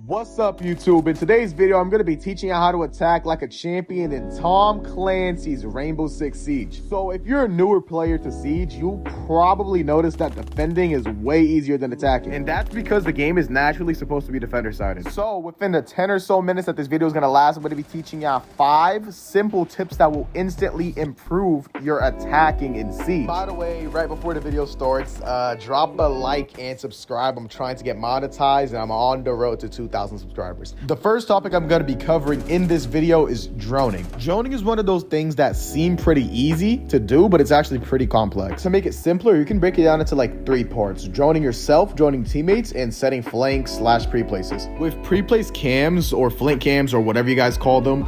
What's up, YouTube? In today's video, I'm going to be teaching you how to attack like a champion in Tom Clancy's Rainbow Six Siege. So if you're a newer player to Siege, you'll probably notice that defending is way easier than attacking. And that's because the game is naturally supposed to be defender-sided. So within the 10 or so minutes that this video is going to last, I'm going to be teaching you 5 simple tips that will instantly improve your attacking in Siege. By the way, right before the video starts, drop a like and subscribe. I'm trying to get monetized and I'm on the road to 2,000 subscribers. The first topic I'm going to be covering in this video is droning. Droning is one of those things that seem pretty easy to do, but it's actually pretty complex. To make it simpler, you can break it down into like 3 parts: droning yourself, droning teammates, and setting flanks / pre-places. With pre-place cams or flank cams or whatever you guys call them,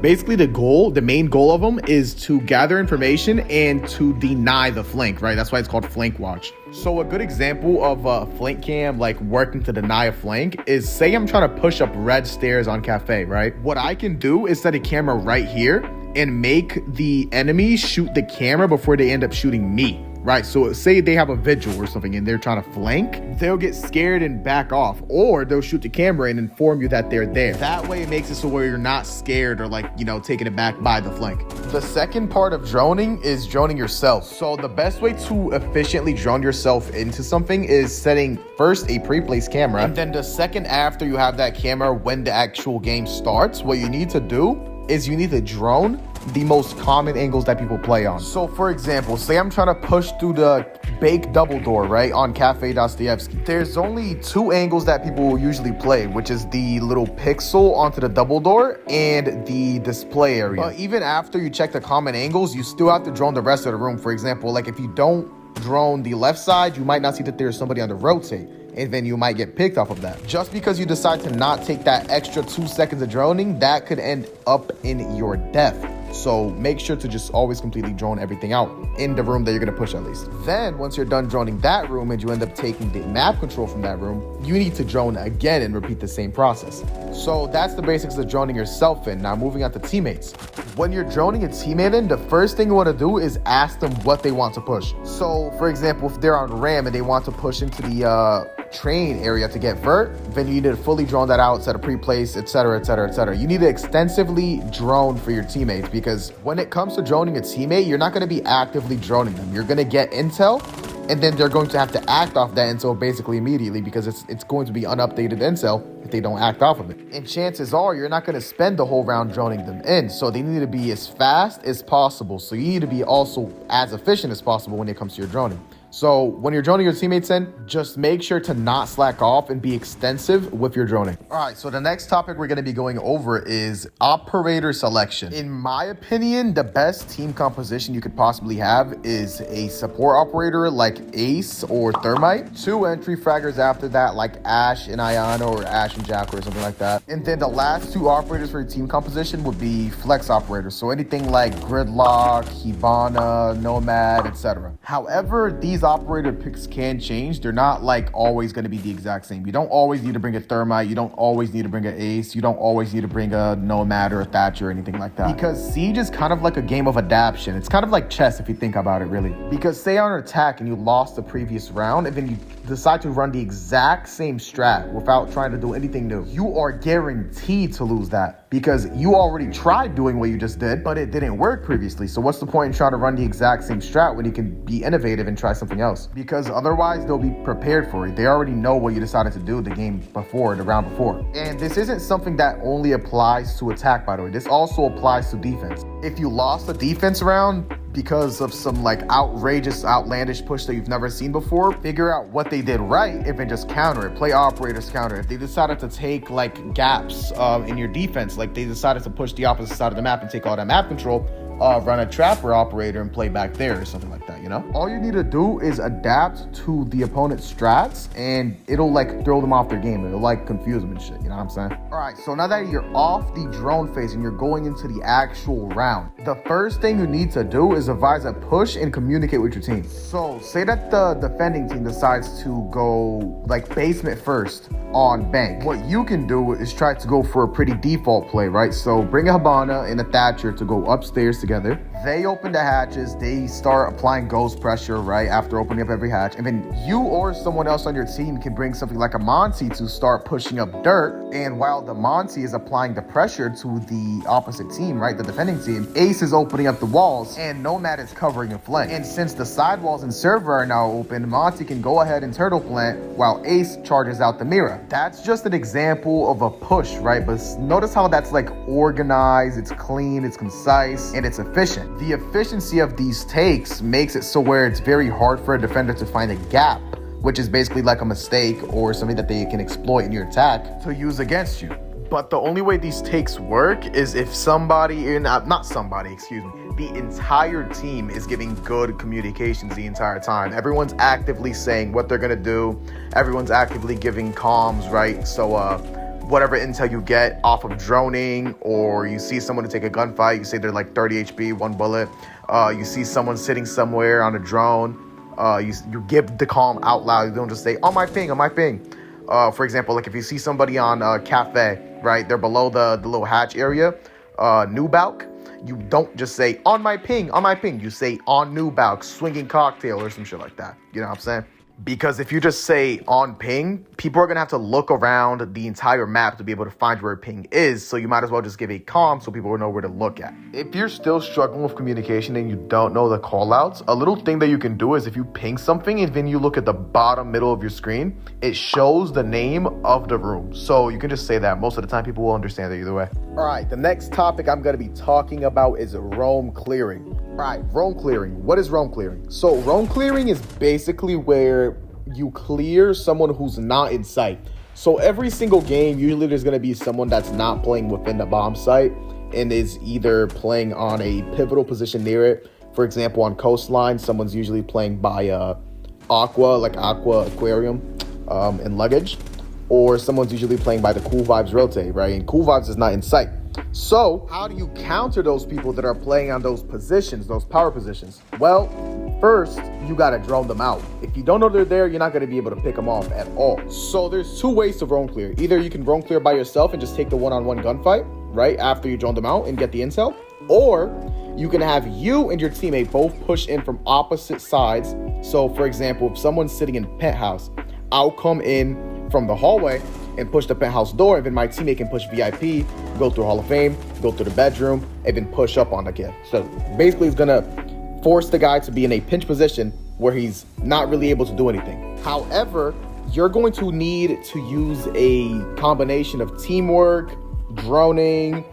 basically the main goal of them is to gather information and to deny the flank, right? That's why it's called flank watch. So a good example of a flank cam like working to deny a flank is, say I'm trying to push up red stairs on cafe, right? What I can do is set a camera right here and make the enemy shoot the camera before they end up shooting me. Right, so say they have a vigil or something and they're trying to flank, they'll get scared and back off, or they'll shoot the camera and inform you that they're there. That way it makes it so where you're not scared or like, you know, taken aback by the flank. The second part of droning is droning yourself. So the best way to efficiently drone yourself into something is setting first a pre-placed camera, and then the second after you have that camera, when the actual game starts, what you need to do is you need to drone the most common angles that people play on. So for example, say I'm trying to push through the bake double door, right, on Cafe Dostoevsky. There's only 2 angles that people will usually play, which is the little pixel onto the double door and the display area. But even after you check the common angles, you still have to drone the rest of the room. For example, like if you don't drone the left side, you might not see that there's somebody on the rotate, and then you might get picked off of that. Just because you decide to not take that extra 2 seconds of droning, that could end up in your death. So make sure to just always completely drone everything out in the room that you're going to push at least. Then once you're done droning that room and you end up taking the map control from that room, you need to drone again and repeat the same process. So that's the basics of droning yourself in. Now moving on to teammates. When you're droning a teammate in, the first thing you want to do is ask them what they want to push. So for example, if they're on RAM and they want to push into the train area to get vert, then you need to fully drone that out, set a pre-place, etc, etc, etc. You need to extensively drone for your teammates, because when it comes to droning a teammate, you're not going to be actively droning them. You're going to get intel, and then they're going to have to act off that intel basically immediately, because it's going to be unupdated intel if they don't act off of it. And chances are you're not going to spend the whole round droning them in, so they need to be as fast as possible. So you need to be also as efficient as possible when it comes to your droning. So when you're droning your teammates in, just make sure to not slack off and be extensive with your droning. All right, so the next topic we're going to be going over is operator selection. In my opinion, the best team composition you could possibly have is a support operator like Ace or Thermite, 2 entry fraggers after that like Ash and Ayana or Ash and Jack or something like that. And then the last 2 operators for your team composition would be flex operators. So anything like Gridlock, Hibana, Nomad, etc. However, these operator picks can change. They're not like always going to be the exact same. You don't always need to bring a Thermite. You don't always need to bring an Ace. You don't always need to bring a Nomad or a Thatcher or anything like that. Because Siege is kind of like a game of adaptation. It's kind of like chess if you think about it, really. Because say on an attack and you lost the previous round and then you decide to run the exact same strat without trying to do anything new, you are guaranteed to lose that, because you already tried doing what you just did, but it didn't work previously. So what's the point in trying to run the exact same strat when you can be innovative and try something else? Because otherwise they'll be prepared for it. They already know what you decided to do the game before, the round before. And this isn't something that only applies to attack, by the way. This also applies to defense. If you lost a defense round because of some like outrageous, outlandish push that you've never seen before, figure out what they did right and then just counter it. Play operators counter. If they decided to take like gaps in your defense, like they decided to push the opposite side of the map and take all that map control, run a trapper operator and play back there or something like that, you know? All you need to do is adapt to the opponent's strats and it'll like throw them off their game. It'll like confuse them and shit, you know what I'm saying? All right, so now that you're off the drone phase and you're going into the actual round, the first thing you need to do is advise a push and communicate with your team. So say that the defending team decides to go like basement first on bank. What you can do is try to go for a pretty default play, right? So bring a Hibana and a Thatcher to go upstairs together. They open the hatches, they start applying ghost pressure, right, after opening up every hatch. And then you or someone else on your team can bring something like a Monty to start pushing up dirt And while the Monty is applying the pressure to the opposite team, right, the defending team, Ace is opening up the walls and Nomad is covering a flank. And since the sidewalls and server are now open, Monty can go ahead and turtle plant while Ace charges out the mirror. That's just an example of a push, right? But notice how that's like organized, it's clean, it's concise, and it's efficient. The efficiency of these takes makes it so where it's very hard for a defender to find a gap, which is basically like a mistake or something that they can exploit in your attack to use against you. But the only way these takes work is if the entire team is giving good communications the entire time. Everyone's actively saying what they're gonna do. Everyone's actively giving comms, right? So whatever intel you get off of droning, or you see someone to take a gunfight, you say they're like 30 HP, 1 bullet. You see someone sitting somewhere on a drone, you give the comm out loud. You don't just say, on my ping, on my ping. For example, like if you see somebody on a cafe, right? They're below the little hatch area, new balk. You don't just say, on my ping, on my ping. You say, on new balk, swinging cocktail or some shit like that. You know what I'm saying? Because if you just say on ping, people are going to have to look around the entire map to be able to find where ping is. So you might as well just give a comm so people will know where to look at. If you're still struggling with communication and you don't know the callouts, a little thing that you can do is if you ping something and then you look at the bottom middle of your screen, it shows the name of the room. So you can just say that. Most of the time people will understand it either way. All right, the next topic I'm going to be talking about is roam clearing. All right, roam clearing. What is roam clearing? So roam clearing is basically where you clear someone who's not in sight. So every single game, usually there's going to be someone that's not playing within the bomb site and is either playing on a pivotal position near it. For example, on coastline, someone's usually playing by aqua aquarium and luggage, or someone's usually playing by the Cool Vibes rotate, right? And Cool Vibes is not in sight. So how do you counter those people that are playing on those positions, those power positions? Well, first, you got to drone them out. If you don't know they're there, you're not going to be able to pick them off at all. So there's two ways to roam clear. Either you can roam clear by yourself and just take the one-on-one gunfight, right, after you drone them out and get the intel. Or you can have you and your teammate both push in from opposite sides. So, for example, if someone's sitting in penthouse, I'll come in from the hallway and push the penthouse door, and then my teammate can push VIP, go through Hall of Fame, go through the bedroom, and then push up on the kid. So basically it's gonna force the guy to be in a pinch position where he's not really able to do anything. However, you're going to need to use a combination of teamwork, droning,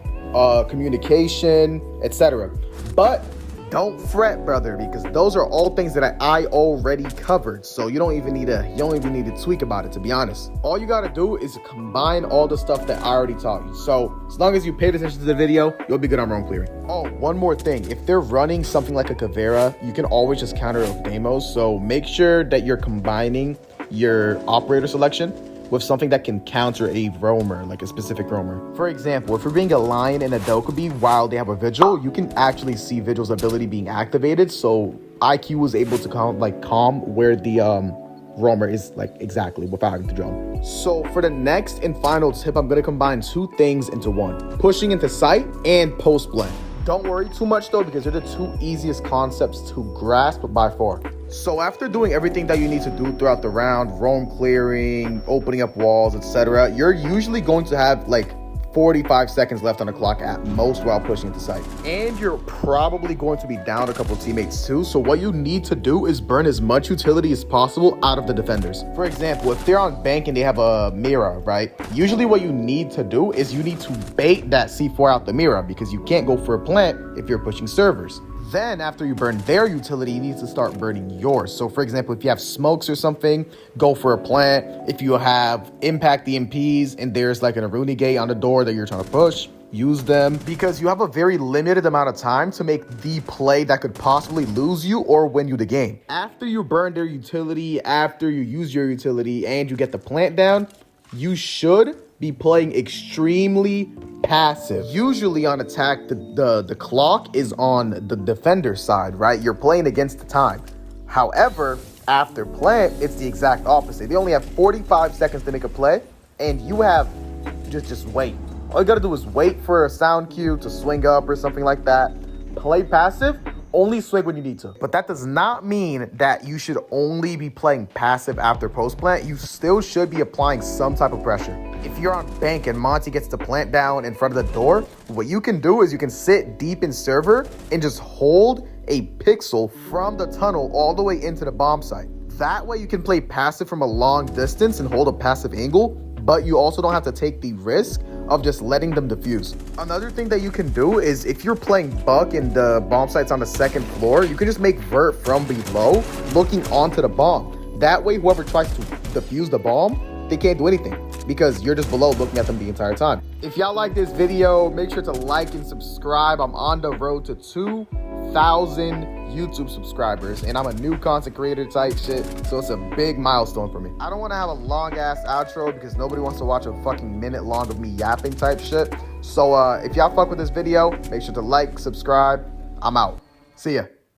communication, etc. But don't fret, brother, because those are all things that I already covered. So you don't even need to tweak about it, to be honest. All you got to do is combine all the stuff that I already taught you. So as long as you paid attention to the video, you'll be good on roam clearing. Oh, one more thing. If they're running something like a Caveira, you can always just counter with demos. So make sure that you're combining your operator selection with something that can counter a roamer, like a specific roamer. For example, if you're being a lion and a Dokkaebi while they have a vigil, you can actually see vigil's ability being activated. So IQ was able to calm where the roamer is, like, exactly without having to drone. So for the next and final tip, I'm going to combine two things into one: pushing into sight and post blend. Don't worry too much though, because they're the two easiest concepts to grasp by far. So after doing everything that you need to do throughout the round, roam clearing, opening up walls, etc., you're usually going to have like 45 seconds left on the clock at most while pushing into sight. And you're probably going to be down a couple teammates too. So what you need to do is burn as much utility as possible out of the defenders. For example, if they're on bank and they have a Mira, right? Usually what you need to do is you need to bait that C4 out the Mira, because you can't go for a plant if you're pushing servers. Then after you burn their utility, you need to start burning yours. So for example, if you have smokes or something, go for a plant. If you have impact EMPs and there's like an Aruni gate on the door that you're trying to push, use them, because you have a very limited amount of time to make the play that could possibly lose you or win you the game. After you burn their utility, after you use your utility and you get the plant down, you should be playing extremely passive. Usually on attack, the clock is on the defender side, right? You're playing against the time. However, after plant, it's the exact opposite. They only have 45 seconds to make a play, and you have just wait. All you gotta do is wait for a sound cue to swing up or something like that. Play passive, only swing when you need to. But that does not mean that you should only be playing passive after post plant. You still should be applying some type of pressure. if you're on bank and Monty gets to plant down in front of the door, what you can do is you can sit deep in server and just hold a pixel from the tunnel all the way into the bomb site. That way you can play passive from a long distance and hold a passive angle, but you also don't have to take the risk of just letting them defuse. Another thing that you can do is if you're playing Buck and the bomb site's on the second floor, you can just make vert from below looking onto the bomb. That way whoever tries to defuse the bomb, they can't do anything because you're just below looking at them the entire time. If y'all like this video, make sure to like and subscribe. I'm on the road to 2,000 YouTube subscribers and I'm a new content creator type shit, so it's a big milestone for me. I don't want to have a long ass outro because nobody wants to watch a fucking minute long of me yapping type shit. So if y'all fuck with this video, make sure to like, subscribe. I'm out. See ya.